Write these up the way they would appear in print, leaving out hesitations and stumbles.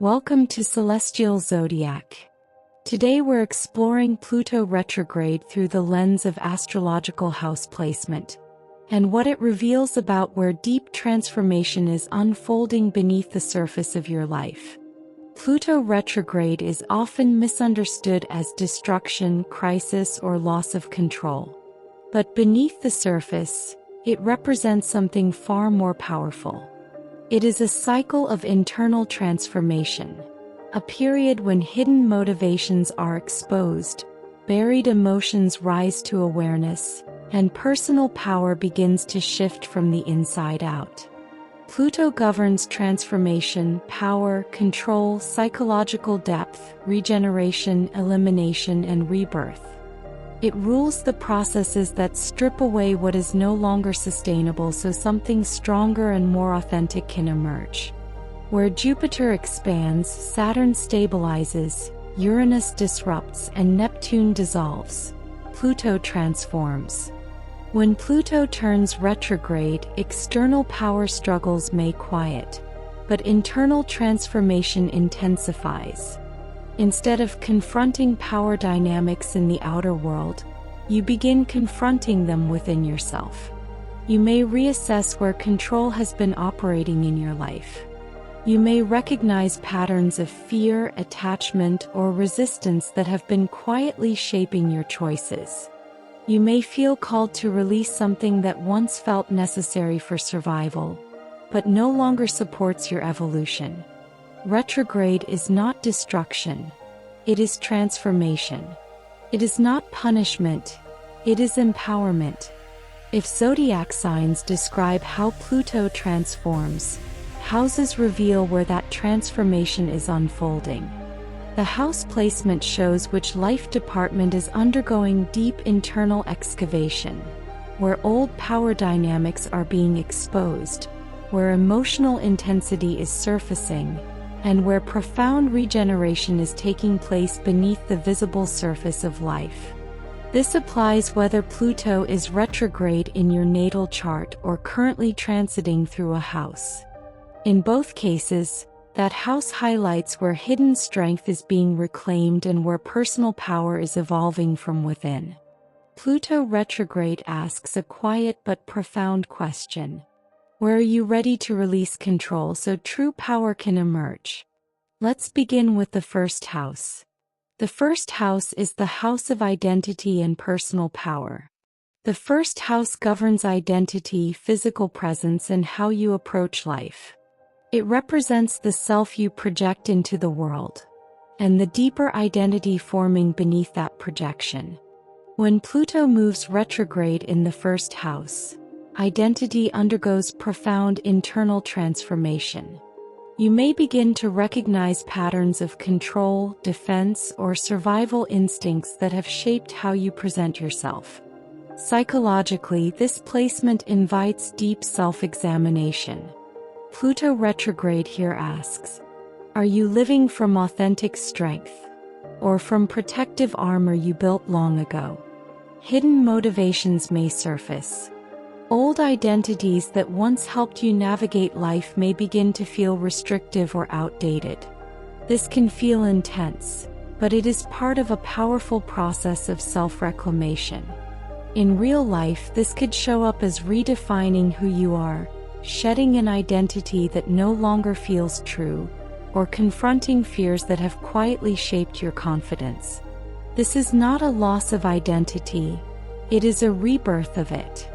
Welcome to Celestial Zodiac. Today we're exploring Pluto retrograde through the lens of astrological house placement, and what it reveals about where deep transformation is unfolding beneath the surface of your life. Pluto retrograde is often misunderstood as destruction, crisis, or loss of control. But beneath the surface, it represents something far more powerful. It is a cycle of internal transformation, a period when hidden motivations are exposed, buried emotions rise to awareness, and personal power begins to shift from the inside out. Pluto governs transformation, power, control, psychological depth, regeneration, elimination, and rebirth. It rules the processes that strip away what is no longer sustainable so something stronger and more authentic can emerge. Where Jupiter expands, Saturn stabilizes, Uranus disrupts, and Neptune dissolves, Pluto transforms. When Pluto turns retrograde, external power struggles may quiet, but internal transformation intensifies. Instead of confronting power dynamics in the outer world, you begin confronting them within yourself. You may reassess where control has been operating in your life. You may recognize patterns of fear, attachment, or resistance that have been quietly shaping your choices. You may feel called to release something that once felt necessary for survival, but no longer supports your evolution. Retrograde is not destruction. It is transformation. It is not punishment. It is empowerment. If zodiac signs describe how Pluto transforms, houses reveal where that transformation is unfolding. The house placement shows which life department is undergoing deep internal excavation, where old power dynamics are being exposed, where emotional intensity is surfacing, and where profound regeneration is taking place beneath the visible surface of life. This applies whether Pluto is retrograde in your natal chart or currently transiting through a house. In both cases, that house highlights where hidden strength is being reclaimed and where personal power is evolving from within. Pluto retrograde asks a quiet but profound question. Where are you ready to release control so true power can emerge? Let's begin with the first house. The first house is the house of identity and personal power. The first house governs identity, physical presence, and how you approach life. It represents the self you project into the world, and the deeper identity forming beneath that projection. When Pluto moves retrograde in the first house, identity undergoes profound internal transformation. You may begin to recognize patterns of control, defense, or survival instincts that have shaped how you present yourself. Psychologically, this placement invites deep self-examination. Pluto retrograde here asks, are you living from authentic strength, or from protective armor you built long ago? Hidden motivations may surface. Old identities that once helped you navigate life may begin to feel restrictive or outdated. This can feel intense, but it is part of a powerful process of self-reclamation. In real life, this could show up as redefining who you are, shedding an identity that no longer feels true, or confronting fears that have quietly shaped your confidence. This is not a loss of identity, it is a rebirth of it.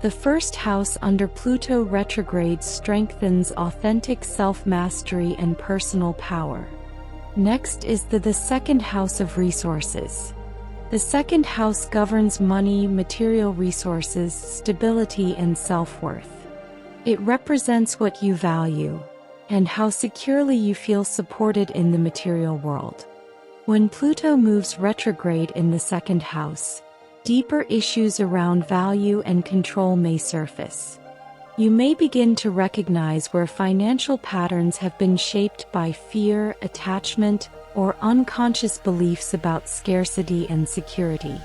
The first house under Pluto retrograde strengthens authentic self-mastery and personal power. Next is the second house of resources. The second house governs money, material resources, stability, and self-worth. It represents what you value, and how securely you feel supported in the material world. When Pluto moves retrograde in the second house, deeper issues around value and control may surface. You may begin to recognize where financial patterns have been shaped by fear, attachment, or unconscious beliefs about scarcity and security.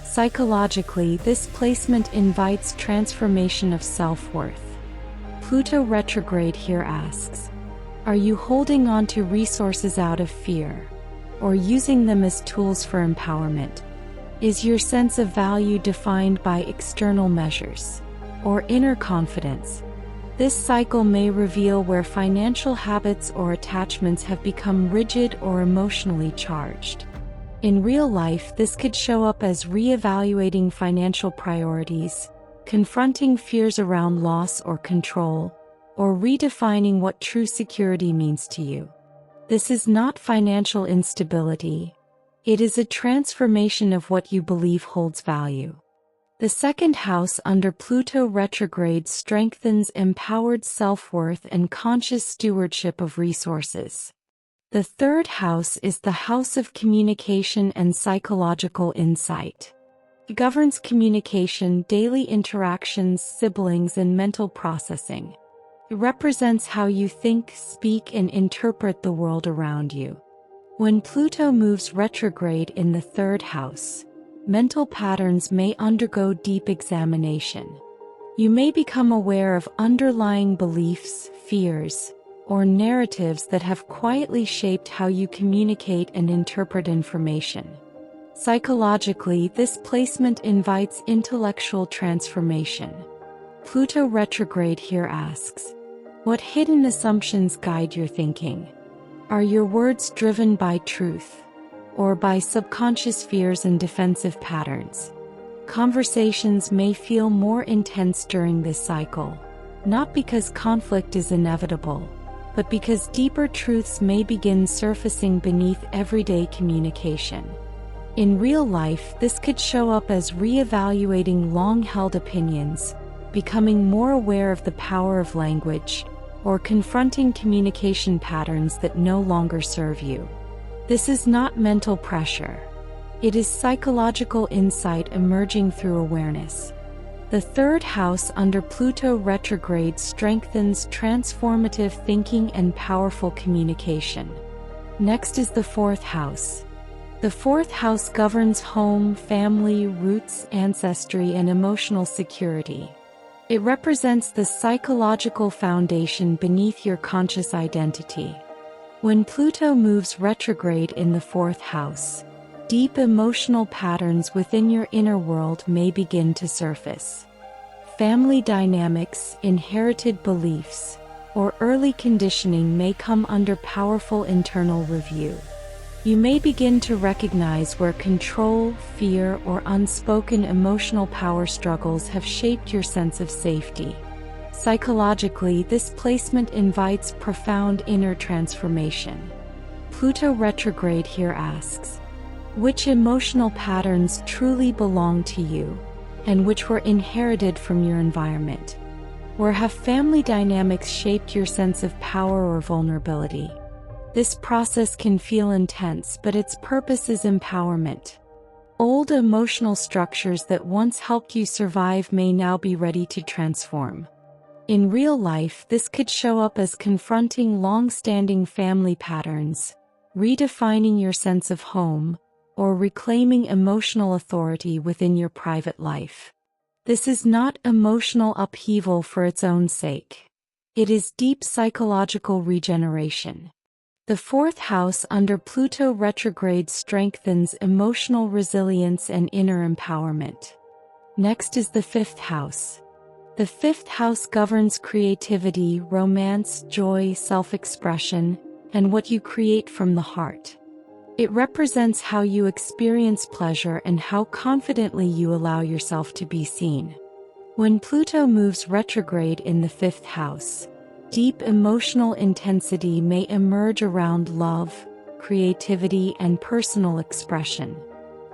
Psychologically, this placement invites transformation of self-worth. Pluto retrograde here asks, Are you holding on to resources out of fear, or using them as tools for empowerment? Is your sense of value defined by external measures, or inner confidence? This cycle may reveal where financial habits or attachments have become rigid or emotionally charged. In real life, this could show up as reevaluating financial priorities, confronting fears around loss or control, or redefining what true security means to you. This is not financial instability. It is a transformation of what you believe holds value. The second house under Pluto retrograde strengthens empowered self-worth and conscious stewardship of resources. The third house is the house of communication and psychological insight. It governs communication, daily interactions, siblings, and mental processing. It represents how you think, speak, and interpret the world around you. When Pluto moves retrograde in the third house, mental patterns may undergo deep examination. You may become aware of underlying beliefs, fears, or narratives that have quietly shaped how you communicate and interpret information. Psychologically, this placement invites intellectual transformation. Pluto retrograde here asks, what hidden assumptions guide your thinking? Are your words driven by truth, or by subconscious fears and defensive patterns? Conversations may feel more intense during this cycle, not because conflict is inevitable, but because deeper truths may begin surfacing beneath everyday communication. In real life, this could show up as reevaluating long-held opinions, becoming more aware of the power of language, or confronting communication patterns that no longer serve you. This is not mental pressure. It is psychological insight emerging through awareness. The third house under Pluto retrograde strengthens transformative thinking and powerful communication. Next is the fourth house. The fourth house governs home, family, roots, ancestry, and emotional security. It represents the psychological foundation beneath your conscious identity. When Pluto moves retrograde in the fourth house, deep emotional patterns within your inner world may begin to surface. Family dynamics, inherited beliefs, or early conditioning may come under powerful internal review. You may begin to recognize where control, fear, or unspoken emotional power struggles have shaped your sense of safety. Psychologically, this placement invites profound inner transformation. Pluto retrograde here asks, which emotional patterns truly belong to you, and which were inherited from your environment? Or have family dynamics shaped your sense of power or vulnerability? This process can feel intense, but its purpose is empowerment. Old emotional structures that once helped you survive may now be ready to transform. In real life, this could show up as confronting long-standing family patterns, redefining your sense of home, or reclaiming emotional authority within your private life. This is not emotional upheaval for its own sake. It is deep psychological regeneration. The fourth house under Pluto retrograde strengthens emotional resilience and inner empowerment. Next is the fifth house. The fifth house governs creativity, romance, joy, self-expression, and what you create from the heart. It represents how you experience pleasure and how confidently you allow yourself to be seen. When Pluto moves retrograde in the fifth house, deep emotional intensity may emerge around love, creativity, and personal expression.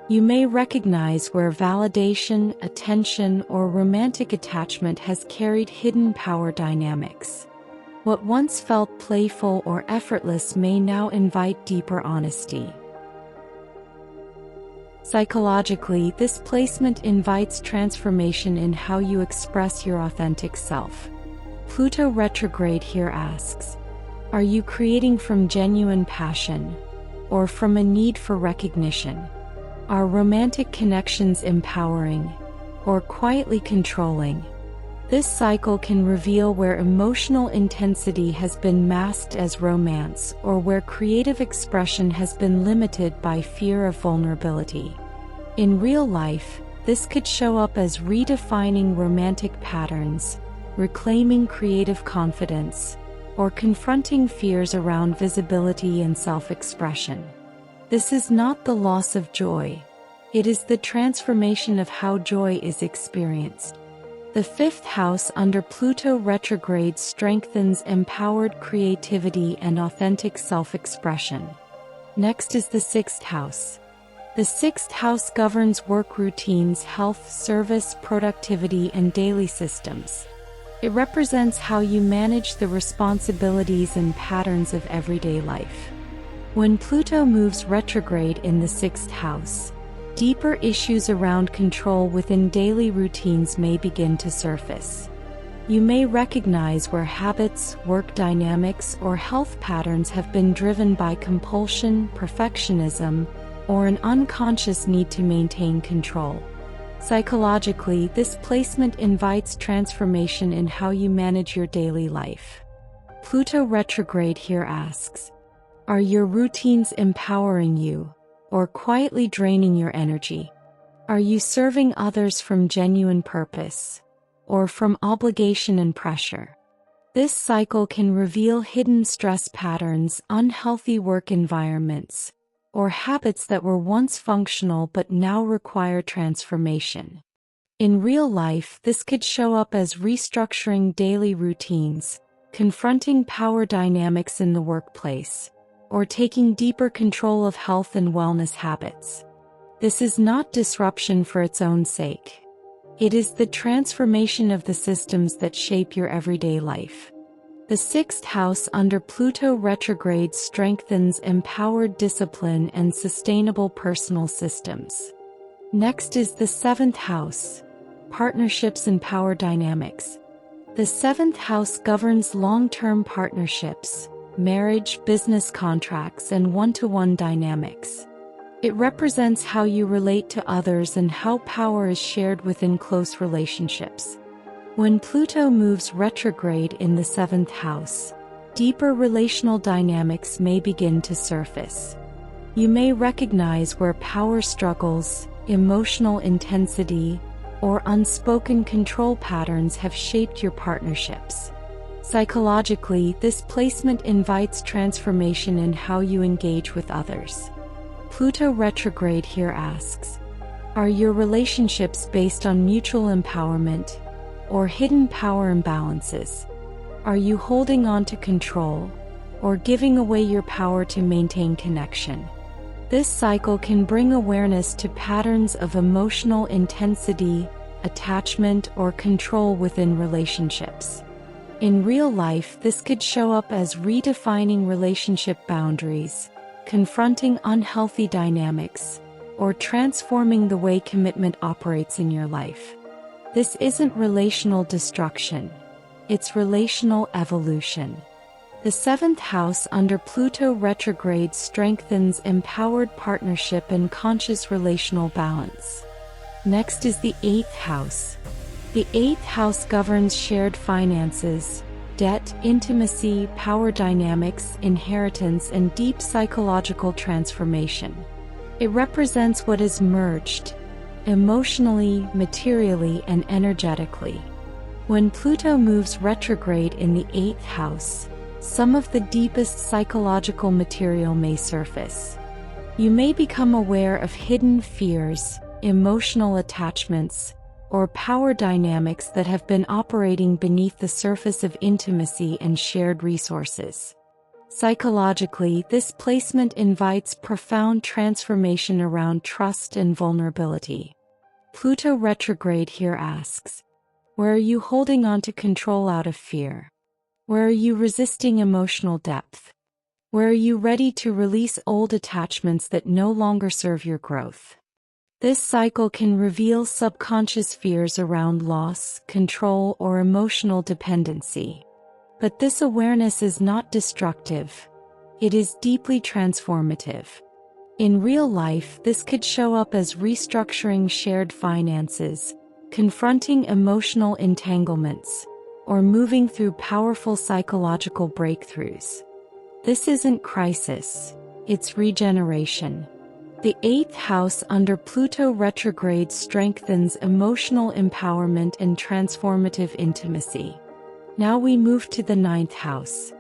You may recognize where validation, attention, or romantic attachment has carried hidden power dynamics. What once felt playful or effortless may now invite deeper honesty. Psychologically, this placement invites transformation in how you express your authentic self. Pluto retrograde here asks, are you creating from genuine passion, or from a need for recognition? Are romantic connections empowering, or quietly controlling? This cycle can reveal where emotional intensity has been masked as romance or where creative expression has been limited by fear of vulnerability. In real life, this could show up as redefining romantic patterns, reclaiming creative confidence, or confronting fears around visibility and self-expression. This is not the loss of joy. It is the transformation of how joy is experienced. The fifth house under Pluto retrograde strengthens empowered creativity and authentic self-expression. Next is the sixth house. The sixth house governs work routines, health, service, productivity, and daily systems. It represents how you manage the responsibilities and patterns of everyday life. When Pluto moves retrograde in the sixth house, deeper issues around control within daily routines may begin to surface. You may recognize where habits, work dynamics, or health patterns have been driven by compulsion, perfectionism, or an unconscious need to maintain control. Psychologically, this placement invites transformation in how you manage your daily life. Pluto retrograde here asks, are your routines empowering you, or quietly draining your energy? Are you serving others from genuine purpose, or from obligation and pressure? This cycle can reveal hidden stress patterns, unhealthy work environments, or habits that were once functional but now require transformation. In real life, this could show up as restructuring daily routines, confronting power dynamics in the workplace, or taking deeper control of health and wellness habits. This is not disruption for its own sake. It is the transformation of the systems that shape your everyday life. The sixth house under Pluto retrograde strengthens empowered discipline and sustainable personal systems. Next is the seventh house, partnerships and power dynamics. The seventh house governs long-term partnerships, marriage, business contracts, and one-to-one dynamics. It represents how you relate to others and how power is shared within close relationships. When Pluto moves retrograde in the seventh house, deeper relational dynamics may begin to surface. You may recognize where power struggles, emotional intensity, or unspoken control patterns have shaped your partnerships. Psychologically, this placement invites transformation in how you engage with others. Pluto retrograde here asks, are your relationships based on mutual empowerment, or hidden power imbalances? Are you holding on to control, or giving away your power to maintain connection? This cycle can bring awareness to patterns of emotional intensity, attachment, or control within relationships. In real life, this could show up as redefining relationship boundaries, confronting unhealthy dynamics, or transforming the way commitment operates in your life. This isn't relational destruction, it's relational evolution. The seventh house under Pluto retrograde strengthens empowered partnership and conscious relational balance. Next is the eighth house. The eighth house governs shared finances, debt, intimacy, power dynamics, inheritance, and deep psychological transformation. It represents what is merged, emotionally, materially, and energetically. When Pluto moves retrograde in the eighth house, some of the deepest psychological material may surface. You may become aware of hidden fears, emotional attachments, or power dynamics that have been operating beneath the surface of intimacy and shared resources. Psychologically, this placement invites profound transformation around trust and vulnerability. Pluto retrograde here asks, where are you holding on to control out of fear? Where are you resisting emotional depth? Where are you ready to release old attachments that no longer serve your growth? This cycle can reveal subconscious fears around loss, control, or emotional dependency. But this awareness is not destructive. It is deeply transformative. In real life, this could show up as restructuring shared finances, confronting emotional entanglements, or moving through powerful psychological breakthroughs. This isn't crisis, it's regeneration. The 8th house under Pluto retrograde strengthens emotional empowerment and transformative intimacy. Now we move to the 9th house.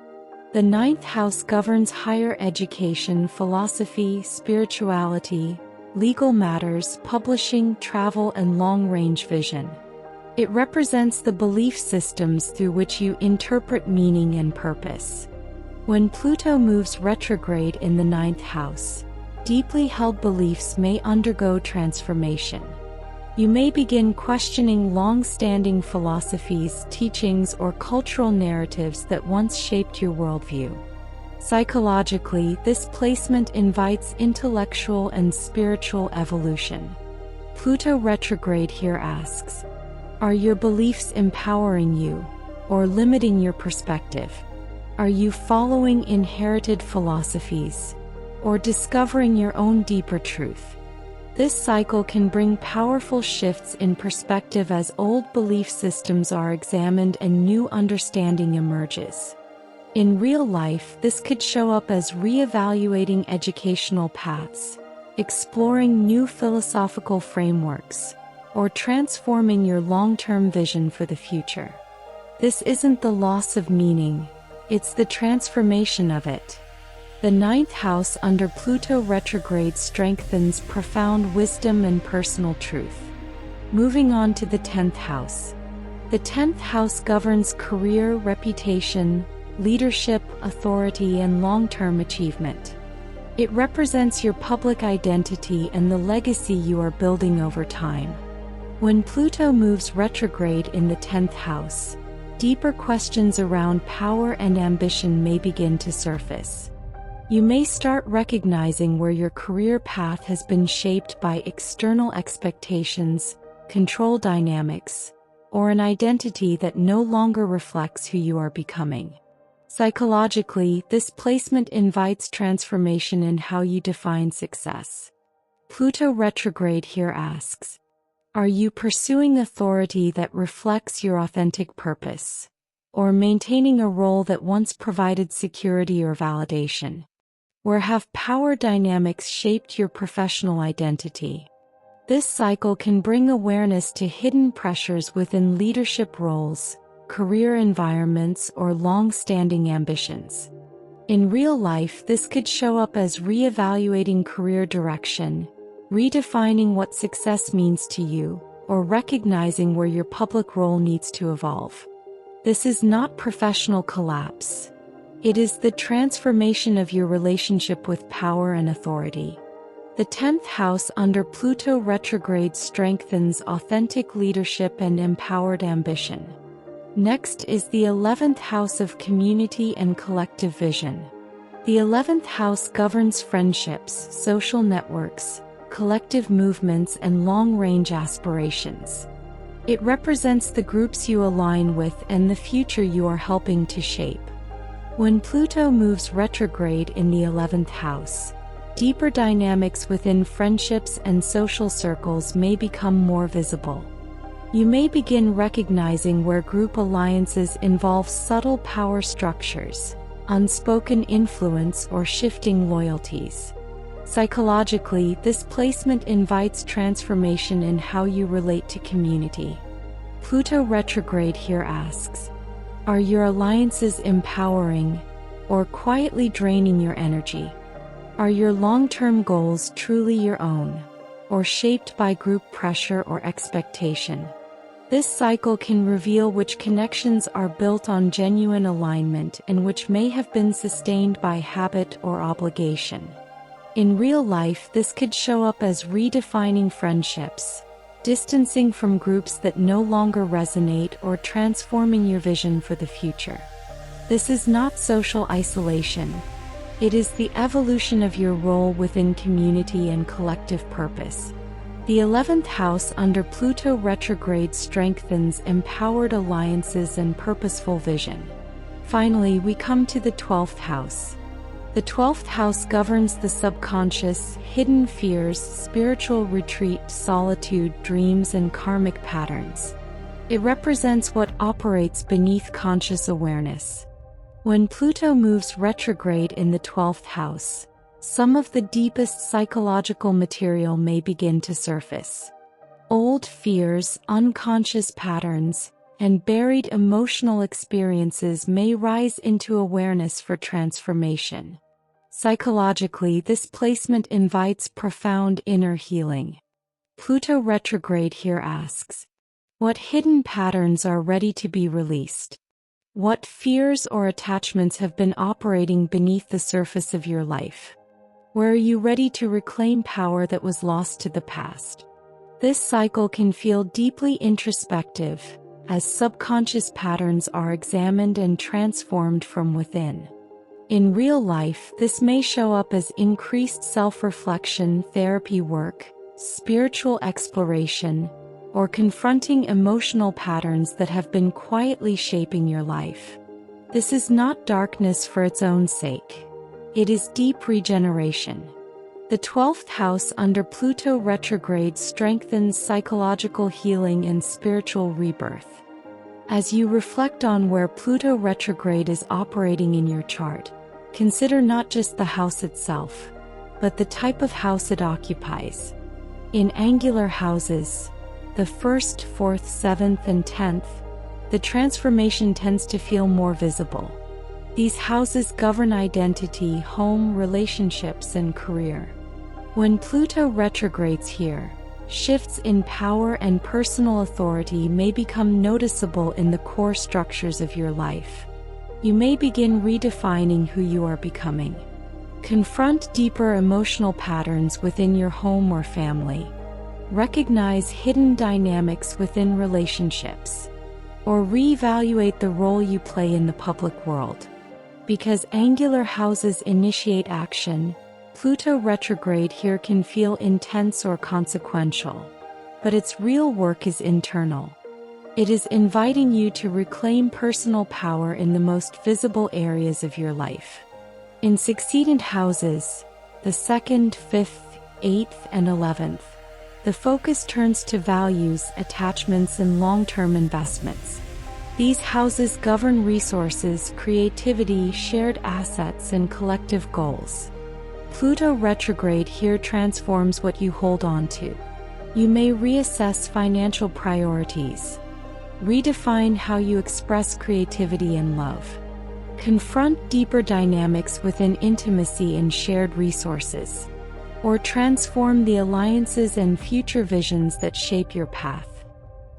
The 9th house governs higher education, philosophy, spirituality, legal matters, publishing, travel, and long-range vision. It represents the belief systems through which you interpret meaning and purpose. When Pluto moves retrograde in the 9th house, deeply held beliefs may undergo transformation. You may begin questioning long-standing philosophies, teachings, or cultural narratives that once shaped your worldview. Psychologically, this placement invites intellectual and spiritual evolution. Pluto retrograde here asks, are your beliefs empowering you, or limiting your perspective? Are you following inherited philosophies, or discovering your own deeper truth? This cycle can bring powerful shifts in perspective as old belief systems are examined and new understanding emerges. In real life, this could show up as reevaluating educational paths, exploring new philosophical frameworks, or transforming your long-term vision for the future. This isn't the loss of meaning, it's the transformation of it. The 9th house under Pluto retrograde strengthens profound wisdom and personal truth. Moving on to the 10th house. The 10th house governs career, reputation, leadership, authority, and long-term achievement. It represents your public identity and the legacy you are building over time. When Pluto moves retrograde in the 10th house, deeper questions around power and ambition may begin to surface. You may start recognizing where your career path has been shaped by external expectations, control dynamics, or an identity that no longer reflects who you are becoming. Psychologically, this placement invites transformation in how you define success. Pluto retrograde here asks, are you pursuing authority that reflects your authentic purpose, or maintaining a role that once provided security or validation? Where have power dynamics shaped your professional identity? This cycle can bring awareness to hidden pressures within leadership roles, career environments, or long-standing ambitions. In real life, this could show up as reevaluating career direction, redefining what success means to you, or recognizing where your public role needs to evolve. This is not professional collapse. It is the transformation of your relationship with power and authority. The 10th house under Pluto retrograde strengthens authentic leadership and empowered ambition. Next is the 11th house of community and collective vision. The 11th house governs friendships, social networks, collective movements, and long-range aspirations. It represents the groups you align with and the future you are helping to shape. When Pluto moves retrograde in the 11th house, deeper dynamics within friendships and social circles may become more visible. You may begin recognizing where group alliances involve subtle power structures, unspoken influence, or shifting loyalties. Psychologically, this placement invites transformation in how you relate to community. Pluto retrograde here asks, are your alliances empowering, or quietly draining your energy? Are your long-term goals truly your own, or shaped by group pressure or expectation? This cycle can reveal which connections are built on genuine alignment and which may have been sustained by habit or obligation. In real life, this could show up as redefining friendships, distancing from groups that no longer resonate, or transforming your vision for the future. This is not social isolation. It is the evolution of your role within community and collective purpose. The 11th house under Pluto retrograde strengthens empowered alliances and purposeful vision. Finally, we come to the 12th house. The 12th house governs the subconscious, hidden fears, spiritual retreat, solitude, dreams, and karmic patterns. It represents what operates beneath conscious awareness. When Pluto moves retrograde in the 12th house, some of the deepest psychological material may begin to surface. Old fears, unconscious patterns, and buried emotional experiences may rise into awareness for transformation. Psychologically, this placement invites profound inner healing. Pluto retrograde here asks, what hidden patterns are ready to be released? What fears or attachments have been operating beneath the surface of your life? Where are you ready to reclaim power that was lost to the past? This cycle can feel deeply introspective, as subconscious patterns are examined and transformed from within. In real life, this may show up as increased self-reflection, therapy work, spiritual exploration, or confronting emotional patterns that have been quietly shaping your life. This is not darkness for its own sake. It is deep regeneration. The 12th house under Pluto retrograde strengthens psychological healing and spiritual rebirth. As you reflect on where Pluto retrograde is operating in your chart, consider not just the house itself, but the type of house it occupies. In angular houses, the 1st, 4th, 7th, and 10th, the transformation tends to feel more visible. These houses govern identity, home, relationships, and career. When Pluto retrogrades here, shifts in power and personal authority may become noticeable in the core structures of your life. You may begin redefining who you are becoming. Confront deeper emotional patterns within your home or family. Recognize hidden dynamics within relationships. Or reevaluate the role you play in the public world. Because angular houses initiate action, Pluto retrograde here can feel intense or consequential. But its real work is internal. It is inviting you to reclaim personal power in the most visible areas of your life. In succeedent houses, the 2nd, 5th, 8th, and 11th, the focus turns to values, attachments, and long-term investments. These houses govern resources, creativity, shared assets, and collective goals. Pluto retrograde here transforms what you hold on to. You may reassess financial priorities. Redefine how you express creativity and love. Confront deeper dynamics within intimacy and shared resources. Or transform the alliances and future visions that shape your path.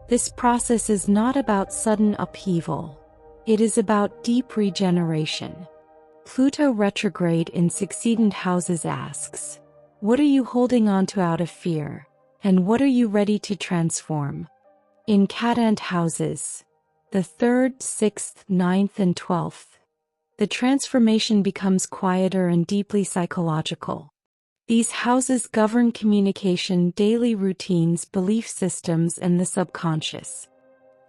This process is not about sudden upheaval. It is about deep regeneration. Pluto retrograde in succeedent houses asks, what are you holding on to out of fear, and what are you ready to transform? In cadant houses, the 3rd, 6th, 9th, and 12th, the transformation becomes quieter and deeply psychological. These houses govern communication, daily routines, belief systems, and the subconscious.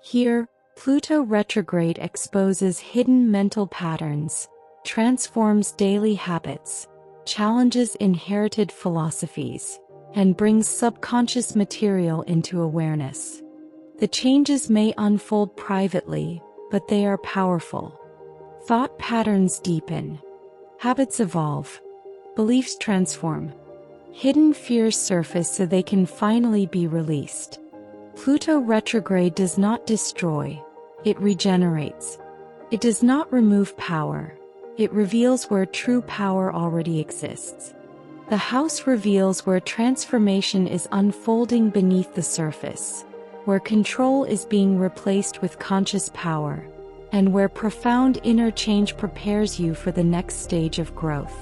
Here, Pluto retrograde exposes hidden mental patterns, transforms daily habits, challenges inherited philosophies, and brings subconscious material into awareness. The changes may unfold privately, but they are powerful. Thought patterns deepen. Habits evolve. Beliefs transform. Hidden fears surface so they can finally be released. Pluto retrograde does not destroy, it regenerates. It does not remove power. It reveals where true power already exists. The house reveals where transformation is unfolding beneath the surface, where control is being replaced with conscious power, and where profound inner change prepares you for the next stage of growth.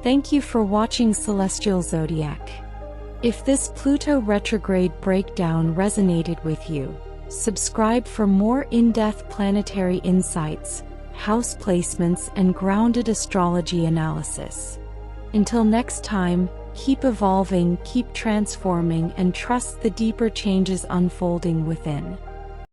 Thank you for watching Celestial Zodiac. If this Pluto retrograde breakdown resonated with you, subscribe for more in-depth planetary insights, house placements, and grounded astrology analysis. Until next time, keep evolving, keep transforming, and trust the deeper changes unfolding within.